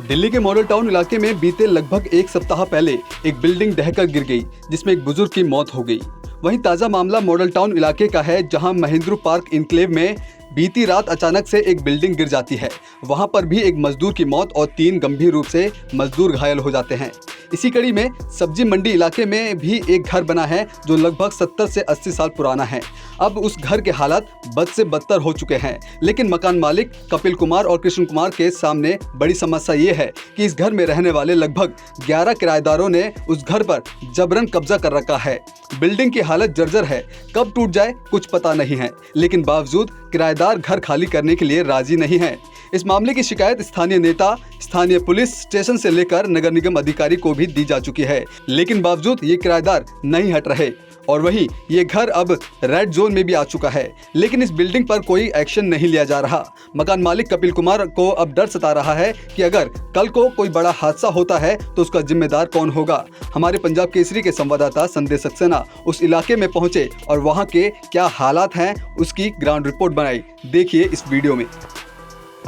दिल्ली के model town इलाके में बीते लगभग एक सप्ताह पहले एक बिल्डिंग ढहकर गिर गई, जिसमें एक बुजुर्ग की मौत हो गई। वहीं ताजा मामला मॉडल टाउन इलाके का है, जहां महेंद्र पार्क इनक्लेव में बीती रात अचानक से एक बिल्डिंग गिर जाती है। वहां पर भी एक मजदूर की मौत और 3 गंभीर रूप से मजदूर घायल हो जाते हैं। इसी कड़ी में सब्जी मंडी इलाके में भी एक घर बना है, जो लगभग 70 से 80 साल पुराना है। अब उस घर के हालात बद से बदतर हो चुके हैं, लेकिन मकान मालिक कपिल कुमार और कृष्ण कुमार के सामने बड़ी समस्या ये है कि इस घर में रहने वाले लगभग 11 किराएदारों ने उस घर पर जबरन कब्जा कर रखा है। बिल्डिंग की हालत जर्जर है, कब टूट जाए कुछ पता नहीं है, लेकिन बावजूद किराएदार घर खाली करने के लिए राजी नहीं है। इस मामले की शिकायत स्थानीय नेता, स्थानीय पुलिस स्टेशन से लेकर नगर निगम अधिकारी को भी दी जा चुकी है, लेकिन बावजूद ये किराएदार नहीं हट रहे। और वहीं ये घर अब रेड जोन में भी आ चुका है, लेकिन इस बिल्डिंग पर कोई एक्शन नहीं लिया जा रहा। मकान मालिक कपिल कुमार को अब डर सता रहा है कि अगर कल को कोई बड़ा हादसा होता है तो उसका जिम्मेदार कौन होगा। हमारे पंजाब केसरी के संवाददाता संदेश सक्सेना उस इलाके में पहुंचे और वहां के क्या हालात हैं उसकी ग्राउंड रिपोर्ट बनाई। देखिए इस वीडियो में।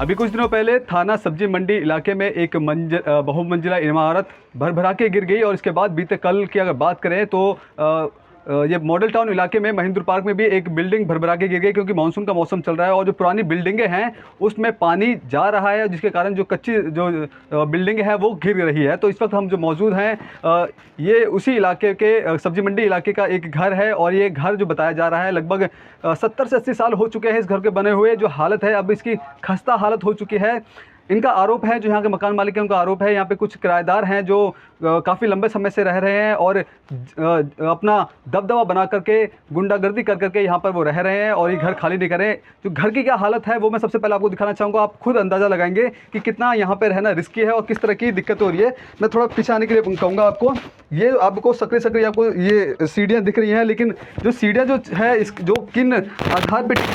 अभी कुछ दिनों पहले थाना सब्जी मंडी इलाके में एक बहुमंजिला इमारत भरभरा के गिर गई और इसके बाद बीते कल की अगर बात करें तो ये मॉडल टाउन इलाके में महेंद्र पार्क में भी एक बिल्डिंग भरभरा के गिर गई, क्योंकि मानसून का मौसम चल रहा है और जो पुरानी बिल्डिंगें हैं उसमें पानी जा रहा है, जिसके कारण जो कच्ची जो बिल्डिंग है वो गिर रही है। तो इस वक्त हम जो मौजूद हैं ये उसी इलाके के सब्जी मंडी इलाके का एक घर है और ये घर जो बताया जा रहा है लगभग 70 से 80 साल हो चुके हैं इस घर के बने हुए। जो हालत है अब इसकी खस्ता हालत हो चुकी है। इनका आरोप है, जो यहाँ के मकान मालिक हैं उनका आरोप है, यहाँ पे कुछ किराएदार हैं जो काफ़ी लंबे समय से रह रहे हैं और अपना दबदबा बना करके गुंडागर्दी कर करके यहाँ पर वो रह रहे हैं और ये घर खाली नहीं करें। जो घर की क्या हालत है वो मैं सबसे पहले आपको दिखाना चाहूँगा। आप खुद अंदाज़ा लगाएंगे कि कितना यहाँ पे रहना रिस्की है और किस तरह की दिक्कत हो रही है। मैं थोड़ा पीछे आने के लिए कहूँगा आपको। ये आपको सकरी आपको ये सीढ़ियाँ दिख रही हैं, लेकिन जो सीढ़ियाँ जो है इस जो किन आधार पर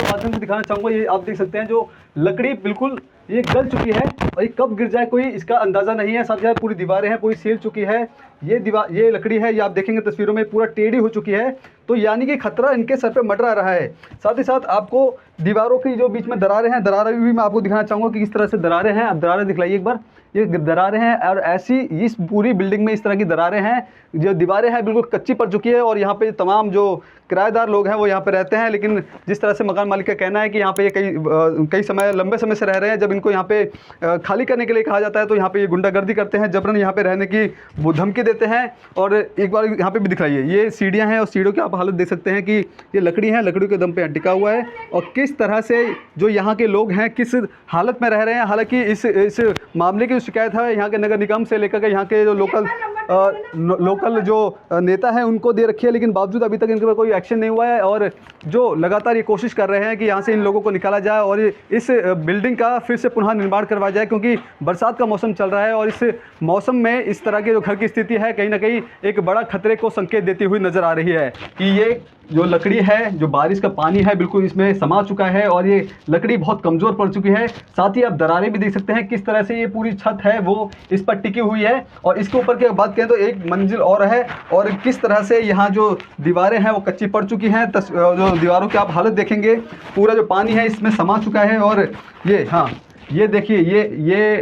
माध्यम से दिखाना चाहूँगा, ये आप देख सकते हैं जो लकड़ी बिल्कुल ये गल चुकी है और ये कब गिर जाए कोई इसका अंदाज़ा नहीं है। साथ ही साथ पूरी दीवारें हैं, पूरी सील चुकी है। ये लकड़ी है, ये आप देखेंगे तस्वीरों में पूरा टेढ़ी हो चुकी है। तो यानी कि खतरा इनके सर पे मंडरा रहा है। साथ ही साथ आपको दीवारों की जो बीच में दरारें हैं, दरारें भी मैं आपको दिखाना चाहूँगा कि किस तरह से दरारें हैं। अब दरारें दिखलाइए एक बार। ये दरारें हैं और ऐसी इस पूरी बिल्डिंग में इस तरह की दरारें हैं। जो दीवारें हैं बिल्कुल कच्ची पड़ चुकी है और यहाँ पे तमाम जो किराएदार लोग हैं वो यहाँ पे रहते हैं, लेकिन जिस तरह से मकान मालिक का कहना है कि यहाँ पे ये कई लंबे समय से रह रहे हैं। जब इनको यहाँ पे खाली करने के लिए कहा जाता है तो यहाँ पे ये गुंडागर्दी करते हैं, जबरन यहाँ पे रहने की वो धमकी देते हैं। और एक बार यहाँ पे भी दिखाइए, ये सीढ़ियाँ हैं और सीढ़ियों की आप हालत देख सकते हैं कि ये लकड़ी है, लकड़ियों के दम पे टिका हुआ है और किस तरह से जो यहाँ के लोग हैं किस हालत में रह रहे हैं। हालांकि इस मामले की शिकायत है यहाँ के नगर निगम से लेकर के यहाँ के जो लोकल जो नेता हैं उनको दे रखी है, लेकिन बावजूद अभी तक इनके ऊपर कोई एक्शन नहीं हुआ है। और जो लगातार ये कोशिश कर रहे हैं कि यहाँ से इन लोगों को निकाला जाए और इस बिल्डिंग का फिर से पुनः निर्माण करवाया जाए, क्योंकि बरसात का मौसम चल रहा है और इस मौसम में इस तरह के जो घर की स्थिति है कहीं ना कहीं एक बड़ा खतरे को संकेत देती हुई नजर आ रही है कि ये जो लकड़ी है, जो बारिश का पानी है बिल्कुल इसमें समा चुका है और ये लकड़ी बहुत कमज़ोर पड़ चुकी है। साथ ही आप दरारें भी देख सकते हैं किस तरह से ये पूरी छत है वो इस पर टिकी हुई है। और इसके ऊपर की बात करें तो एक मंजिल और है और किस तरह से यहाँ जो दीवारें हैं वो कच्ची पड़ चुकी हैं। जो दीवारों की आप हालत देखेंगे, पूरा जो पानी है इसमें समा चुका है। और ये देखिए ये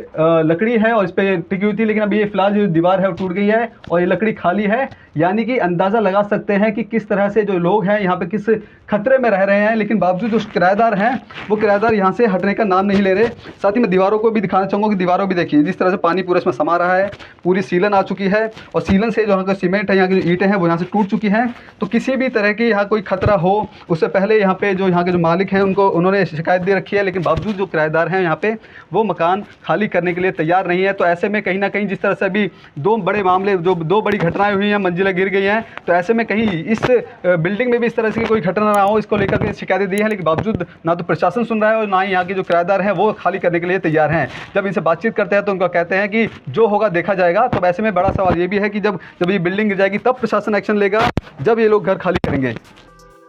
लकड़ी है और इस पर टिकी हुई थी, लेकिन अब ये फिलहाल जो दीवार है वो टूट गई है और ये लकड़ी खाली है। यानी कि अंदाज़ा लगा सकते हैं कि किस तरह से जो लोग हैं यहाँ पे किस खतरे में रह रहे हैं, लेकिन बावजूद जो किराएदार हैं वो किराएदार यहाँ से हटने का नाम नहीं ले रहे। साथ ही मैं दीवारों को भी दिखाना चाहूँगा कि दीवारों भी देखिए जिस तरह से पानी पूरा इसमें समा रहा है। पूरी सीलन आ चुकी है और सीलन से जो यहाँ का सीमेंट है, यहाँ की जो ईंटें हैं वो यहाँ से टूट चुकी हैं। तो किसी भी तरह की यहाँ कोई खतरा हो उससे पहले यहाँ पे जो यहाँ के जो मालिक हैं उन्होंने शिकायत दे रखी है, लेकिन बावजूद जो किराएदार हैं यहाँ पे वो मकान खाली करने के लिए तैयार नहीं है। तो ऐसे में कहीं ना कहीं जिस तरह से अभी दो बड़ी घटनाएं हुई हैं, मंजिलें गिर गई हैं, तो ऐसे में कहीं इस बिल्डिंग में भी इस तरह से कोई घटना ना हो, इसको लेकर के शिकायतें दी हैं, लेकिन बावजूद ना तो प्रशासन सुन रहा है और ना ही यहाँ के जो किराएदार हैं वो खाली करने के लिए तैयार हैं। जब इनसे बातचीत करते हैं तो उनका कहते हैं कि जो होगा देखा जाएगा। तो ऐसे में बड़ा सवाल ये भी है कि जब ये बिल्डिंग गिर जाएगी तब प्रशासन एक्शन लेगा, जब ये लोग घर खाली करेंगे।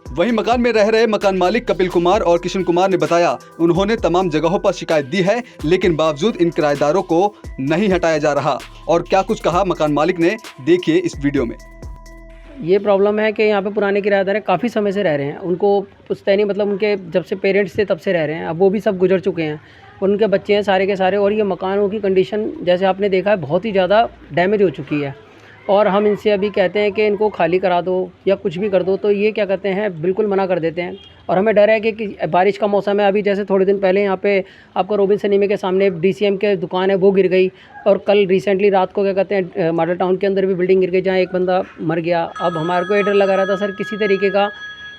वहीं मकान में रह रहे मकान मालिक कपिल कुमार और कृष्ण कुमार ने बताया उन्होंने तमाम जगहों पर शिकायत दी है, लेकिन बावजूद इन किराएदारों को नहीं हटाया जा रहा। और क्या कुछ कहा मकान मालिक ने, देखिए इस वीडियो में। ये प्रॉब्लम है कि यहाँ पे पुराने किराएदार हैं, काफ़ी समय से रह रहे हैं, उनको पुश्तैनी मतलब उनके जब से पेरेंट्स थे तब से रह रहे हैं, अब वो भी सब गुजर चुके हैं। उनके बच्चे हैं सारे के सारे, और ये मकानों की कंडीशन जैसे आपने देखा है बहुत ही ज़्यादा डैमेज हो चुकी है। और हम इनसे अभी कहते हैं कि इनको खाली करा दो या कुछ भी कर दो, तो ये क्या करते हैं, बिल्कुल मना कर देते हैं। और हमें डर है कि बारिश का मौसम है, अभी जैसे थोड़े दिन पहले यहाँ पे आपको रोबिन सिनेमा के सामने डीसीएम के दुकान है वो गिर गई, और कल रिसेंटली रात को क्या कहते हैं मॉडल टाउन के अंदर भी बिल्डिंग गिर गई जहाँ एक बंदा मर गया। अब हमारे को ये डर लगा रहा था सर किसी तरीके का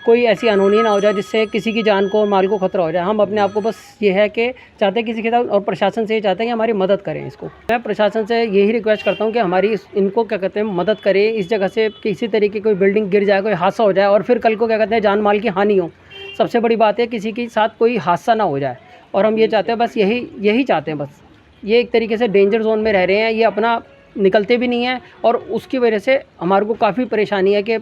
कोई ऐसी अनहोनी ना हो जाए जिससे किसी की जान को और माल को खतरा हो जाए। हम अपने आप को बस ये है कि चाहते हैं किसी के साथ, और प्रशासन से ये चाहते हैं कि हमारी मदद करें इसको। मैं प्रशासन से यही रिक्वेस्ट करता हूँ कि हमारी इनको क्या कहते हैं मदद करें, इस जगह से किसी तरीके कोई बिल्डिंग गिर जाए, कोई हादसा हो जाए और फिर कल को क्या कहते हैं जान माल की हानि हो। सबसे बड़ी बात है किसी के साथ कोई हादसा ना हो जाए, और हम ये चाहते हैं, बस यही चाहते हैं। बस ये एक तरीके से डेंजर जोन में रह रहे हैं, ये अपना निकलते भी नहीं हैं, और उसकी वजह से हमारे को काफ़ी परेशानी है कि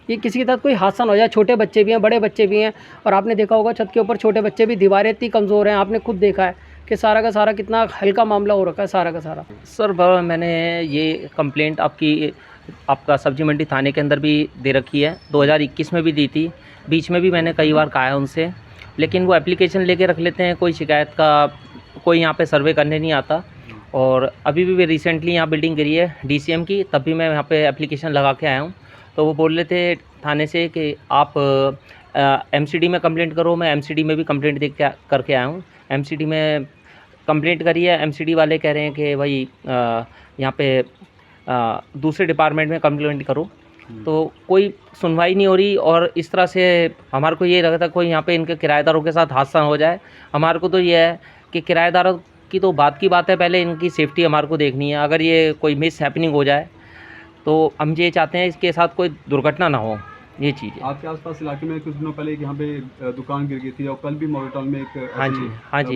ये किसी के साथ कोई हादसा ना हो जाए। छोटे बच्चे भी हैं, बड़े बच्चे भी हैं, और आपने देखा होगा छत के ऊपर छोटे बच्चे भी, दीवारें इतनी कमज़ोर हैं, आपने खुद देखा है कि सारा का सारा कितना हल्का मामला हो रखा है सारा का सारा। सर मैंने ये कंप्लेंट आपका सब्जी मंडी थाने के अंदर भी दे रखी है, 2021 में भी दी थी, बीच में भी मैंने कई बार कहा है उनसे, लेकिन वो एप्लीकेशन लेके रख लेते हैं, कोई शिकायत का कोई यहाँ पे सर्वे करने नहीं आता। और अभी भी रिसेंटली यहाँ बिल्डिंग गिरी है डीसीएम की, तब भी मैं यहाँ पे एप्लीकेशन लगा के आया हूँ। तो वो बोल रहे थे थाने से कि आप एमसीडी में कंप्लेंट करो। मैं एमसीडी में भी कंप्लेंट करके आया हूँ। एमसीडी में कंप्लेंट करी है, एमसीडी वाले कह रहे हैं कि भाई यहाँ पे दूसरे डिपार्टमेंट में कंप्लेंट करो। तो कोई सुनवाई नहीं हो रही, और इस तरह से हमारे को ये लगा था कोई यहाँ पे इनके किराएदारों के साथ हादसा हो जाए। हमारे को तो ये है कि किराएदारों की तो बात की बात है, पहले इनकी सेफ्टी हमारे को देखनी है। अगर ये कोई मिस हैपनिंग हो जाए तो हम ये चाहते हैं इसके साथ कोई दुर्घटना ना हो, ये चीज़ है। आपके आसपास इलाके में कुछ दिनों पहले यहाँ पे दुकान गिर गई थी, और कल भी मॉडल टाउन में एक हाँ जी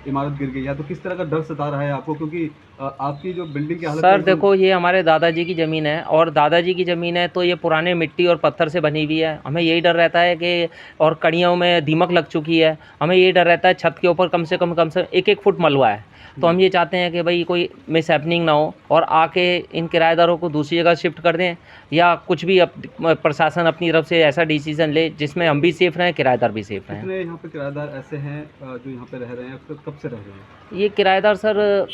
इमारत गिर गई है, तो किस तरह का डर सता रहा है आपको, क्योंकि आपकी जो बिल्डिंग की हालत सर देखो, ये हमारे दादाजी की ज़मीन है, और दादाजी की ज़मीन है तो ये पुराने मिट्टी और पत्थर से बनी हुई है। हमें यही डर रहता है कि, और कड़ियों में दीमक लग चुकी है, हमें यही डर रहता है छत के ऊपर कम से कम 1-1 फुट मलबा है। तो हम ये चाहते हैं कि भाई कोई मिस हैपनिंग ना हो, और आके इन किराएदारों को दूसरी जगह शिफ्ट कर दें, या कुछ भी प्रशासन अपनी तरफ से ऐसा डिसीजन ले जिसमें हम भी सेफ़ रहें, किराएदार भी सेफ़ रहें। कितने यहाँ पे किराएदार ऐसे हैं जो यहाँ पे रह रहे हैं, कब से रह रहे हैं? ये किराएदार सर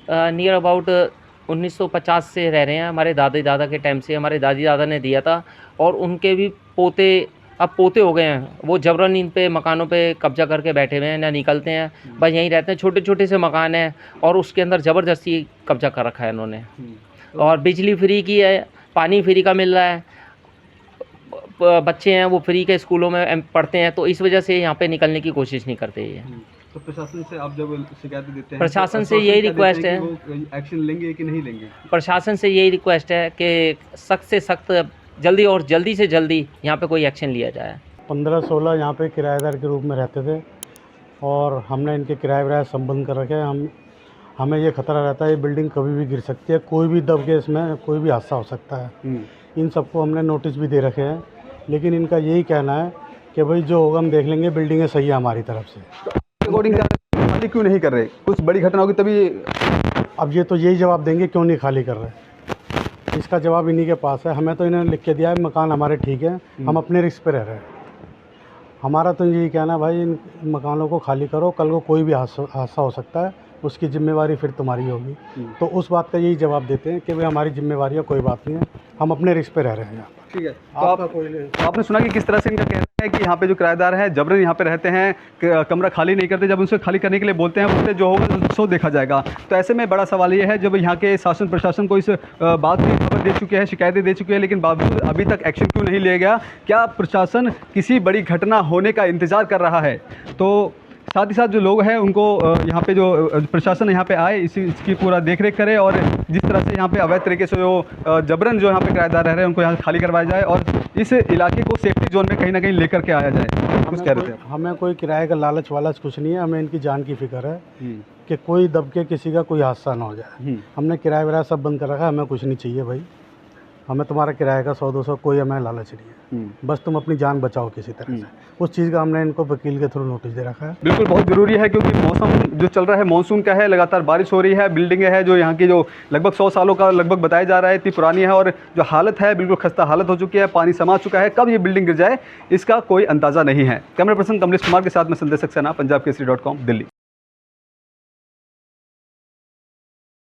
नियर अबाउट 1950 से रह रहे हैं। हमारे दादा के टाइम से हमारे दादी दादा ने दिया था, और उनके भी अब पोते हो गए हैं, वो जबरन इन पे मकानों पे कब्जा करके बैठे हुए हैं, ना निकलते हैं, बस यहीं रहते हैं। छोटे छोटे से मकान हैं, और उसके अंदर ज़बरदस्ती कब्जा कर रखा है इन्होंने। और बिजली फ्री की है, पानी फ्री का मिल रहा है, बच्चे हैं वो फ्री के स्कूलों में पढ़ते हैं, तो इस वजह से यहाँ पे निकलने की कोशिश नहीं करते ये। तो प्रशासन से आप जब शिकायत देते हैं, प्रशासन से यही रिक्वेस्ट है, एक्शन लेंगे कि नहीं लेंगे? प्रशासन से यही रिक्वेस्ट है कि सख्त से सख्त, जल्दी और जल्दी से जल्दी यहाँ पे कोई एक्शन लिया जाए। 15-16 यहाँ पे किराएदार के रूप में रहते थे, और हमने इनके किराए वराए संबंध कर रखे हैं। हमें ये खतरा रहता है ये बिल्डिंग कभी भी गिर सकती है, कोई भी दब के इसमें कोई भी हादसा हो सकता है। इन सबको हमने नोटिस भी दे रखे हैं, लेकिन इनका यही कहना है कि भाई जो होगा हम देख लेंगे, बिल्डिंगें सही है हमारी तरफ से। अकॉर्डिंग खाली क्यों नहीं कर रहे? कुछ बड़ी घटना होगी तभी। अब ये तो यही जवाब देंगे क्यों नहीं खाली कर रहे, इसका जवाब इन्हीं के पास है। हमें तो इन्होंने लिख के दिया है मकान हमारे ठीक है, हम अपने रिस्क पे रह रहे हैं। हमारा तो यही कहना है भाई इन मकानों को खाली करो, कल को कोई भी हादसा हो सकता है, उसकी जिम्मेवारी फिर तुम्हारी होगी। तो उस बात का यही जवाब देते हैं कि भाई हमारी जिम्मेवारी है, कोई बात नहीं है, हम अपने रिस्क पे रह रहे हैं यहाँ पर। ठीक है, तो आपने सुना कि किस तरह से इनका कहना है कि यहाँ पे जो किराएदार हैं जबरन यहाँ पे रहते हैं, कमरा खाली नहीं करते, जब उनसे खाली करने के लिए बोलते हैं उससे जो होगा सो देखा जाएगा। तो ऐसे में बड़ा सवाल ये है, जब यहाँ के शासन प्रशासन को इस बात की खबर दे चुके हैं, शिकायतें दे चुके हैं, लेकिन बावजूद अभी तक एक्शन क्यों नहीं लिया गया? क्या प्रशासन किसी बड़ी घटना होने का इंतज़ार कर रहा है? तो साथ ही साथ जो लोग हैं उनको यहाँ पे जो प्रशासन यहाँ पे आए इसकी पूरा देखरेख करे, और जिस तरह से यहाँ पे अवैध तरीके से जो जबरन जो यहाँ पे किराएदार रह रहे हैं उनको यहाँ खाली करवाया जाए, और इस इलाके को सेफ्टी जोन में कहीं ना कहीं लेकर के आया जाए। कुछ कह रहे थे? हमें कोई किराए का लालच वालच कुछ नहीं है, हमें इनकी जान की फिक्र है कि कोई दब के किसी का कोई हादसा ना हो जाए। हमने किराया वराया सब बंद कर रखा है, हमें कुछ नहीं चाहिए भाई, हमें तुम्हारा किराए का 100-200 कोई हमें लालच नहीं है, बस तुम अपनी जान बचाओ किसी तरह से। उस चीज़ का हमने इनको वकील के थ्रू नोटिस दे रखा है। बिल्कुल बहुत ज़रूरी है, क्योंकि मौसम जो चल रहा है मानसून का है, लगातार बारिश हो रही है, बिल्डिंगें हैं जो यहाँ की जो लगभग 100 सालों का लगभग बताया जा रहा है, इतनी पुरानी है, और जो हालत है बिल्कुल खस्ता हालत हो चुकी है, पानी समा चुका है। कब ये बिल्डिंग गिर जाए इसका कोई अंदाज़ा नहीं है। कैमरा पर्सन कमलेश कुमार के साथ मैं संदेश सक्सेना, पंजाब केसरी.com, दिल्ली।